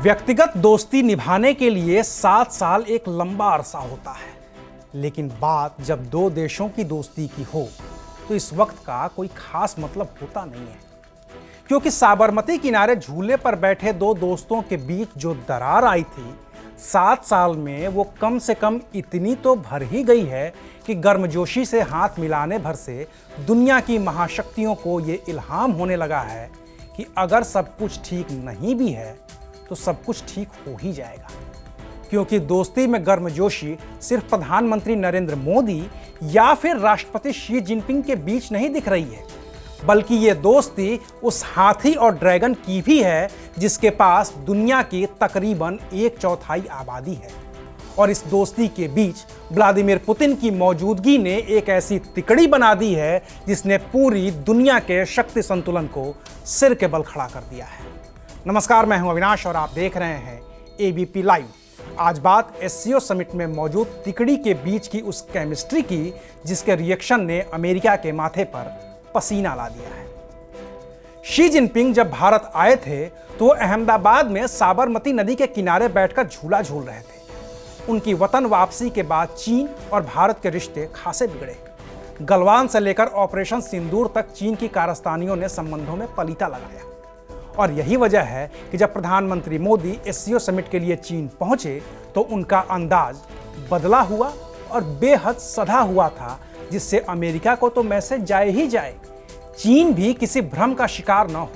व्यक्तिगत दोस्ती निभाने के लिए 7 साल एक लंबा अरसा होता है, लेकिन बात जब दो देशों की दोस्ती की हो तो इस वक्त का कोई खास मतलब होता नहीं है। क्योंकि साबरमती किनारे झूले पर बैठे दो दोस्तों के बीच जो दरार आई थी, 7 साल में वो कम से कम इतनी तो भर ही गई है कि गर्मजोशी से हाथ मिलाने भर से दुनिया की महाशक्तियों को ये इल्हाम होने लगा है कि अगर सब कुछ ठीक नहीं भी है तो सब कुछ ठीक हो ही जाएगा। क्योंकि दोस्ती में गर्मजोशी सिर्फ प्रधानमंत्री नरेंद्र मोदी या फिर राष्ट्रपति शी जिनपिंग के बीच नहीं दिख रही है, बल्कि ये दोस्ती उस हाथी और ड्रैगन की भी है जिसके पास दुनिया की तकरीबन 1/4 आबादी है। और इस दोस्ती के बीच व्लादिमीर पुतिन की मौजूदगी ने एक ऐसी तिकड़ी बना दी है जिसने पूरी दुनिया के शक्ति संतुलन को सिर के बल खड़ा कर दिया है। नमस्कार, मैं हूं अविनाश और आप देख रहे हैं एबीपी लाइव। आज बात एससीओ समिट में मौजूद तिकड़ी के बीच की उस केमिस्ट्री की जिसके रिएक्शन ने अमेरिका के माथे पर पसीना ला दिया है। शी जिनपिंग जब भारत आए थे तो वो अहमदाबाद में साबरमती नदी के किनारे बैठकर झूला झूल रहे थे। उनकी वतन वापसी के बाद चीन और भारत के रिश्ते खासे बिगड़े। गलवान से लेकर ऑपरेशन सिंदूर तक चीन की कारस्तानियों ने संबंधों में पलीता लगाया। और यही वजह है कि जब प्रधानमंत्री मोदी एससीओ समिट के लिए चीन पहुंचे तो उनका अंदाज बदला हुआ और बेहद सधा हुआ था, जिससे अमेरिका को तो मैसेज जाए ही जाए, चीन भी किसी भ्रम का शिकार न हो।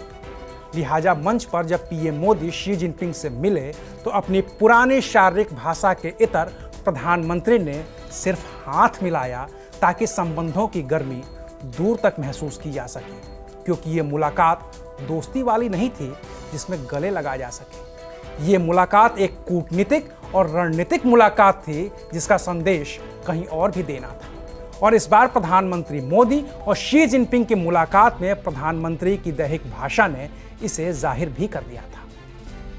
लिहाजा मंच पर जब पीएम मोदी शी जिनपिंग से मिले तो अपनी पुरानी शारीरिक भाषा के इतर प्रधानमंत्री ने सिर्फ हाथ मिलाया ताकि संबंधों की गर्मी दूर तक महसूस की जा सके। क्योंकि ये मुलाकात दोस्ती वाली नहीं थी जिसमें गले लगा जा सके। ये मुलाकात एक कूटनीतिक और रणनीतिक मुलाकात थी जिसका संदेश कहीं और भी देना था। और इस बार प्रधानमंत्री मोदी और शी जिनपिंग की मुलाकात में प्रधानमंत्री की दैहिक भाषा ने इसे जाहिर भी कर दिया था।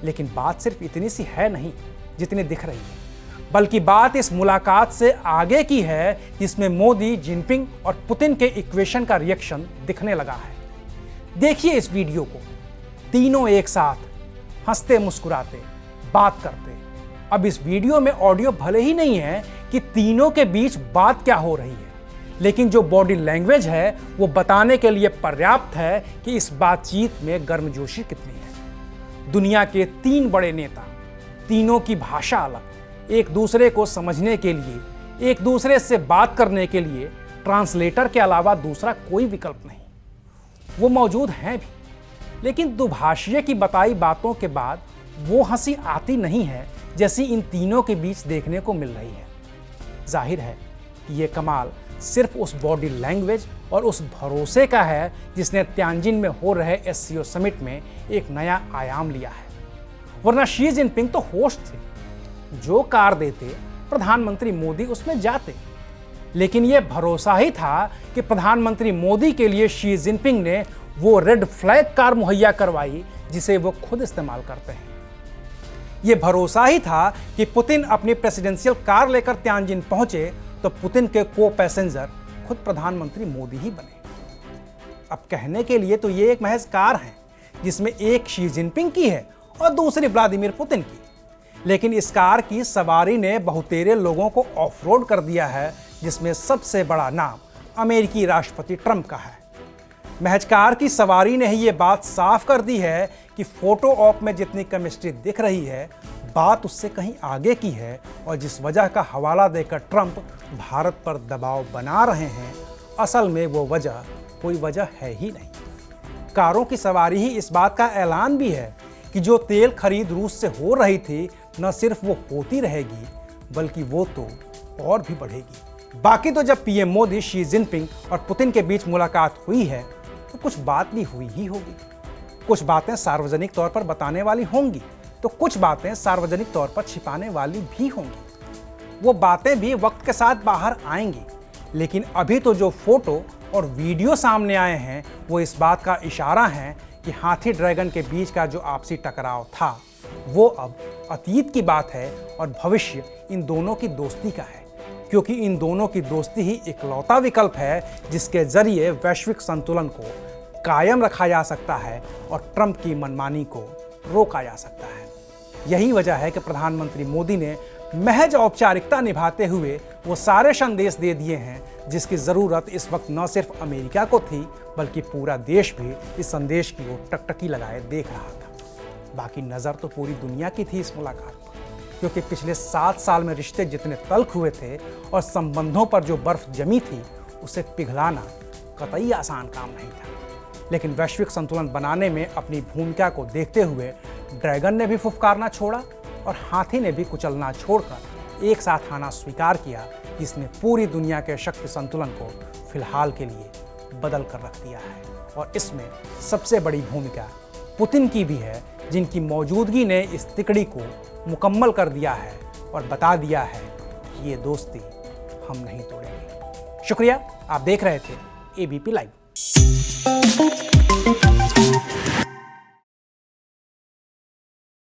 लेकिन बात सिर्फ इतनी सी है नहीं जितनी दिख रही है, बल्कि बात इस मुलाकात से आगे की है जिसमें मोदी, जिनपिंग और पुतिन के इक्वेशन का रिएक्शन दिखने लगा है। देखिए इस वीडियो को, तीनों एक साथ हंसते मुस्कुराते बात करते। अब इस वीडियो में ऑडियो भले ही नहीं है कि तीनों के बीच बात क्या हो रही है, लेकिन जो बॉडी लैंग्वेज है वो बताने के लिए पर्याप्त है कि इस बातचीत में गर्मजोशी कितनी है। दुनिया के 3 बड़े नेता, तीनों की भाषा अलग, एक दूसरे को समझने के लिए, एक दूसरे से बात करने के लिए ट्रांसलेटर के अलावा दूसरा कोई विकल्प नहीं। वो मौजूद हैं भी, लेकिन दुभाषीय की बताई बातों के बाद वो हंसी आती नहीं है जैसी इन तीनों के बीच देखने को मिल रही है। जाहिर है कि ये कमाल सिर्फ उस बॉडी लैंग्वेज और उस भरोसे का है जिसने त्यांजिन में हो रहे एससीओ समिट में एक नया आयाम लिया है। वरना शी जिनपिंग तो होस्ट थे, जो कार देते प्रधानमंत्री मोदी उसमें जाते। लेकिन यह भरोसा ही था कि प्रधानमंत्री मोदी के लिए शी जिनपिंग ने वो रेड फ्लैग कार मुहैया करवाई जिसे वो खुद इस्तेमाल करते हैं। यह भरोसा ही था कि पुतिन अपनी प्रेसिडेंशियल कार लेकर त्यांजिन पहुंचे तो पुतिन के को पैसेंजर खुद प्रधानमंत्री मोदी ही बने। अब कहने के लिए तो ये एक महज कार है जिसमें एक शी जिनपिंग की है और दूसरी व्लादिमीर पुतिन की, लेकिन इस कार की सवारी ने बहुतेरे लोगों को ऑफ रोड कर दिया है, जिसमें सबसे बड़ा नाम अमेरिकी राष्ट्रपति ट्रंप का है। महज कार की सवारी ने ही ये बात साफ कर दी है कि फोटो ऑप में जितनी केमिस्ट्री दिख रही है, बात उससे कहीं आगे की है। और जिस वजह का हवाला देकर ट्रंप भारत पर दबाव बना रहे हैं, असल में वो वजह कोई वजह है ही नहीं। कारों की सवारी ही इस बात का ऐलान भी है कि जो तेल खरीद रूस से हो रही थी, न सिर्फ वो होती रहेगी बल्कि वो तो और भी बढ़ेगी। बाकी तो जब पीएम मोदी, शी जिनपिंग और पुतिन के बीच मुलाकात हुई है तो कुछ बात भी हुई ही होगी। कुछ बातें सार्वजनिक तौर पर बताने वाली होंगी तो कुछ बातें सार्वजनिक तौर पर छिपाने वाली भी होंगी। वो बातें भी वक्त के साथ बाहर आएंगी, लेकिन अभी तो जो फोटो और वीडियो सामने आए हैं वो इस बात का इशारा है कि हाथी ड्रैगन के बीच का जो आपसी टकराव था वो अब अतीत की बात है और भविष्य इन दोनों की दोस्ती का है। क्योंकि इन दोनों की दोस्ती ही इकलौता विकल्प है जिसके जरिए वैश्विक संतुलन को कायम रखा जा सकता है और ट्रंप की मनमानी को रोका जा सकता है। यही वजह है कि प्रधानमंत्री मोदी ने महज औपचारिकता निभाते हुए वो सारे संदेश दे दिए हैं जिसकी ज़रूरत इस वक्त न सिर्फ अमेरिका को थी बल्कि पूरा देश भी इस संदेश की ओर टकटकी लगाए देख रहा था। बाकी नज़र तो पूरी दुनिया की थी इस मुलाकात पर, क्योंकि पिछले 7 साल में रिश्ते जितने तल्ख हुए थे और संबंधों पर जो बर्फ जमी थी उसे पिघलाना कतई आसान काम नहीं था। लेकिन वैश्विक संतुलन बनाने में अपनी भूमिका को देखते हुए ड्रैगन ने भी फुफकारना छोड़ा और हाथी ने भी कुचलना छोड़कर एक साथ आना स्वीकार किया, जिसने पूरी दुनिया के शक्ति संतुलन को फिलहाल के लिए बदल कर रख दिया है। और इसमें सबसे बड़ी भूमिका पुतिन की भी है, जिनकी मौजूदगी ने इस तिकड़ी को मुकम्मल कर दिया है और बता दिया है कि ये दोस्ती हम नहीं तोड़ेंगे। शुक्रिया, आप देख रहे थे ABP लाइव।